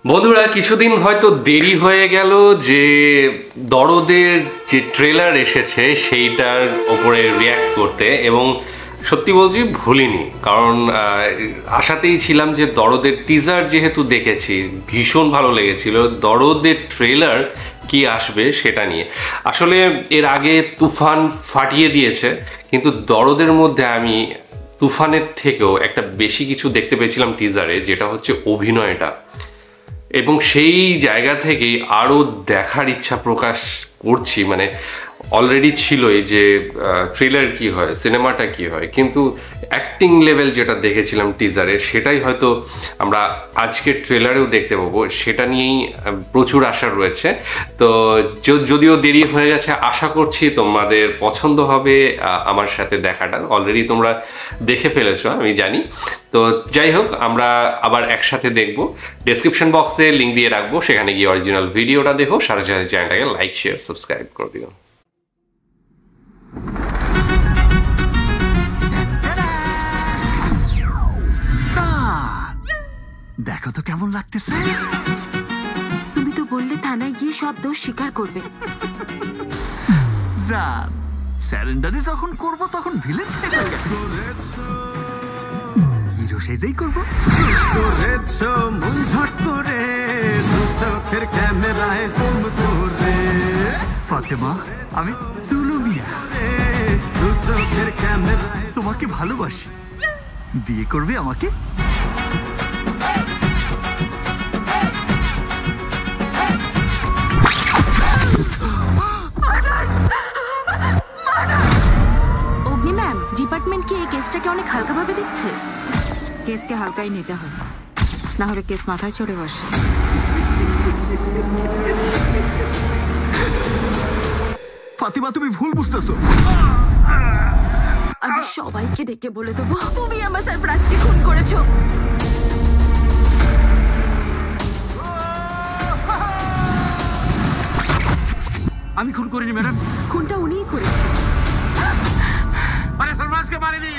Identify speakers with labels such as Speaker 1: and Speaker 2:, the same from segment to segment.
Speaker 1: বন্ধুরা কিছুদিন হয়তো দেরি হয়ে গেল যে দরদের যে ট্রেলার এসেছে সেইটার ওপরে রিয়্যাক্ট করতে, এবং সত্যি বলছি ভুলিনি, কারণ আশাতেই ছিলাম যে দরদের টিজার যেহেতু দেখেছি ভীষণ ভালো লেগেছিল, দরদের ট্রেলার কি আসবে সেটা নিয়ে। আসলে এর আগে তুফান ফাটিয়ে দিয়েছে, কিন্তু দরদের মধ্যে আমি তুফানের থেকেও একটা বেশি কিছু দেখতে পেয়েছিলাম টিজারে, যেটা হচ্ছে অভিনয়টা, এবং সেই জায়গা থেকেই আরও দেখার ইচ্ছা প্রকাশ করছি। মানে অলরেডি ছিলই যে ট্রেলার কি হয়, সিনেমাটা কি হয়, কিন্তু অ্যাক্টিং লেভেল যেটা দেখেছিলাম টিজারে সেটাই হয়তো আমরা আজকের ট্রেলারেও দেখতে পাবো, সেটা নিয়েই প্রচুর আশা রয়েছে। তো যদিও দেরি হয়ে গেছে, আশা করছি তোমাদের পছন্দ হবে আমার সাথে দেখাটা। অলরেডি তোমরা দেখে ফেলেছো আমি জানি। তো যাই হোক, আমরা আবার একসাথে দেখবো। ডেসক্রিপশন বক্সে লিঙ্ক দিয়ে রাখবো, সেখানে গিয়ে অরিজিনাল ভিডিওটা দেখো, সাথে সাথে চ্যানেলটাকে লাইক শেয়ার সাবস্ক্রাইব করে দিও।
Speaker 2: দেখো তো কেমন লাগতেছে।
Speaker 3: তুমি তো বললে থানায় গিয়ে সব দোষ স্বীকার করবে।
Speaker 2: জান, স্যারেন্ডারে যখন করব তখন ভিলেন সেজে হিরো সেজেই করব। করেছো মন ঝট করে, দু চোখের ক্যামেরায় জুম করে। ফাতেমা, আমি তুলু মিয়া, দু চোখের ক্যামেরায় তোমাকে ভালোবাসি। বিয়ে করবে আমাকে?
Speaker 3: অগ্নি ম্যাম, ডিপার্টমেন্ট কি এই কেসটাকে অনেক হালকাভাবে দেখছে?
Speaker 4: কেসকে হালকাই নিতে হয়, না হলে কেস মাথায় চড়ে বসে।
Speaker 2: ফাতিমা, তুমি ভুল বুঝতেছো।
Speaker 3: আমি সবাইকে ডেকে বলে দেবো তুমি আমার সারপ্রাইজকে খুন করেছো।
Speaker 2: আমি খুন করিনি ম্যাডাম।
Speaker 3: খুনটা উনিই করেছে।
Speaker 2: আরে সারপ্রাইজকে মারিনি,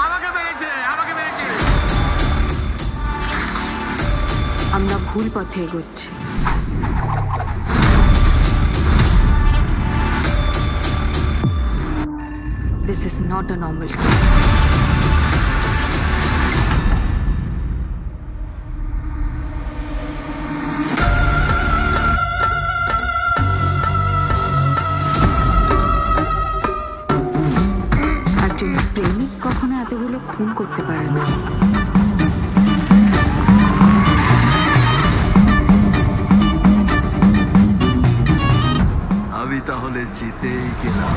Speaker 2: আমাকে মেরেছে, আমাকে মেরেছে।
Speaker 4: আমরা ভুল পথে এগোচ্ছি। This is not a normal case. একজন প্রেমিক কখনো এতগুলো খুন করতে পারে না।
Speaker 2: আমি তাহলে জিতেই গেলাম।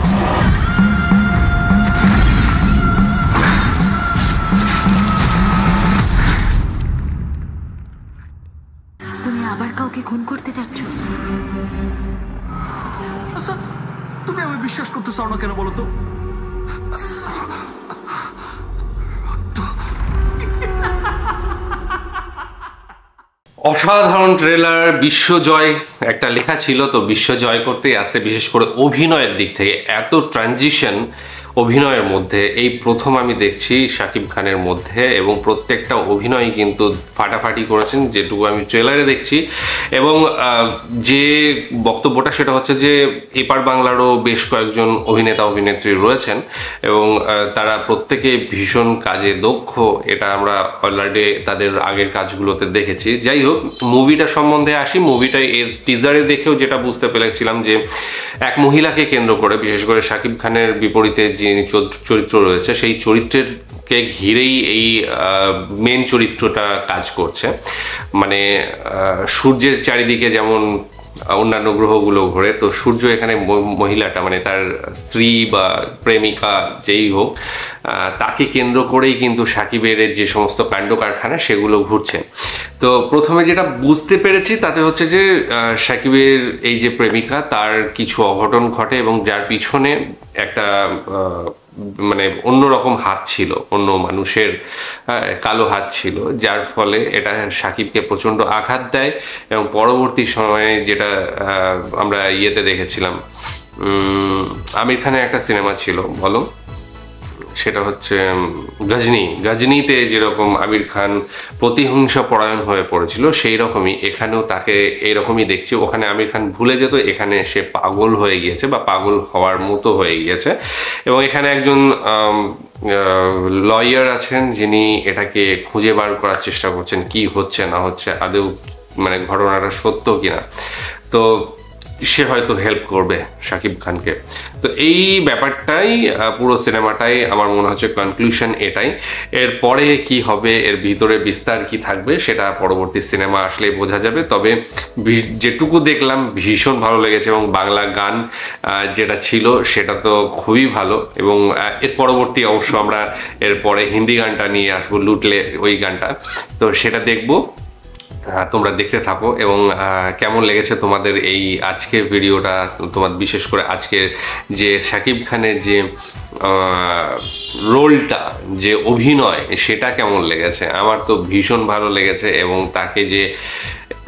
Speaker 3: তুমি আবার কাউকে খুন করতে যাচ্ছ?
Speaker 2: আচ্ছা, তুমি আমি বিশ্বাস করতে চাও না কেন বলো তো?
Speaker 1: অসাধারণ ট্রেলার, বিশ্বজয় একটা লেখা ছিল, তো বিশ্বজয় করতেই আসছে। বিশেষ করে অভিনয়ের দিক থেকে এত ট্রানজিশন অভিনয়ের মধ্যে এই প্রথম আমি দেখছি শাকিব খানের মধ্যে, এবং প্রত্যেকটা অভিনয় কিন্তু ফাটাফাটি করেছেন যেটুকু আমি ট্রেলারে দেখছি। এবং যে বক্তব্যটা সেটা হচ্ছে যে এপার বাংলারও বেশ কয়েকজন অভিনেতা অভিনেত্রী রয়েছেন, এবং তারা প্রত্যেকে ভীষণ কাজে দক্ষ, এটা আমরা অলরেডি তাদের আগের কাজগুলোতে দেখেছি। যাই হোক, মুভিটা সম্বন্ধে আসি। মুভিটা এর টিজারে দেখেও যেটা বুঝতে পেরেছিলাম যে এক মহিলাকে কেন্দ্র করে, বিশেষ করে শাকিব খানের বিপরীতে যিনি চরিত্র রয়েছে সেই চরিত্রকে ঘিরেই এই মেন চরিত্রটা কাজ করছে। মানে সূর্যের চারিদিকে যেমন অন্যান্য গ্রহগুলো ঘোরে, তো সূর্য এখানে মহিলাটা মানে তার স্ত্রী বা প্রেমিকা যেই হোক, তাকে কেন্দ্র করেই কিন্তু শাকিবের যে সমস্ত কাণ্ড কারখানা সেগুলো ঘুরছে। তো প্রথমে যেটা বুঝতে পেরেছি তাতে হচ্ছে যে শাকিবের এই যে প্রেমিকা, তার কিছু অঘটন ঘটে, এবং যার পিছনে একটা মানে অন্যরকম হাত ছিল, অন্য মানুষের কালো হাত ছিল, যার ফলে এটা শাকিবকে প্রচণ্ড আঘাত দেয়। এবং পরবর্তী সময়ে যেটা আমরা ইয়েতে দেখেছিলাম, আমির খানের একটা সিনেমা ছিল বলো, সেটা হচ্ছে গজনীতে যেরকম আমির খান প্রতিহিংসা পরায়ণ হয়ে পড়েছিল, সেই রকমই এখানেও তাকে এইরকমই দেখছি। ওখানে আমির খান ভুলে যেত, এখানে সে পাগল হয়ে গিয়েছে বা পাগল হওয়ার মতো হয়ে গিয়েছে। এবং এখানে একজন লয়ার আছেন যিনি এটাকে খুঁজে বার করার চেষ্টা করছেন কি হচ্ছে না হচ্ছে, আদৌ মানে ঘটনাটা সত্য কিনা। তো সে হয়তো হেল্প করবে শাকিব খানকে। তো এই ব্যাপারটাই পুরো সিনেমাটাই আমার মনে হচ্ছে কনক্লুশন এটাই। এরপরে কি হবে, এর ভিতরে বিস্তার কি থাকবে, সেটা পরবর্তী সিনেমা আসলেই বোঝা যাবে। তবে যেটুকু দেখলাম ভীষণ ভালো লেগেছে, এবং বাংলা গান যেটা ছিল সেটা তো খুবই ভালো। এবং এর পরবর্তী অবশ্য আমরা এরপরে হিন্দি গানটা নিয়ে আসবো, লুটলে ওই গানটা, তো সেটা দেখবো। তোমরা দেখতে থাকো। এবং কেমন লেগেছে তোমাদের এই আজকের ভিডিওটা, তোমার বিশেষ করে আজকের যে শাকিব খানের যে রোলটা, যে অভিনয়, সেটা কেমন লেগেছে? আমার তো ভীষণ ভালো লেগেছে। এবং তাকে যে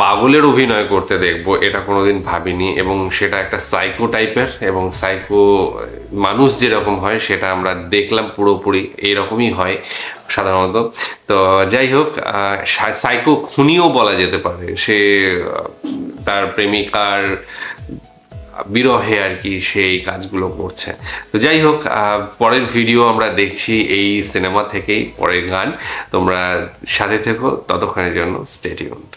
Speaker 1: পাগলের অভিনয় করতে দেখবো এটা কোনোদিন ভাবিনি। এবং সেটা একটা সাইকো টাইপের, এবং সাইকো মানুষ যেরকম হয় সেটা আমরা দেখলাম পুরোপুরি এইরকমই হয় সাধারণত। তো যাই হোক, সাইকো খুনিও বলা যেতে পারে। সে তার প্রেমিকার বিরহে আর কি সেই কাজগুলো করছে। তো যাই হোক, পরের ভিডিও আমরা দেখছি এই সিনেমা থেকেই, পরের গান। তোমরা সাথে থেকো, ততক্ষণের জন্য স্টে টিউনড।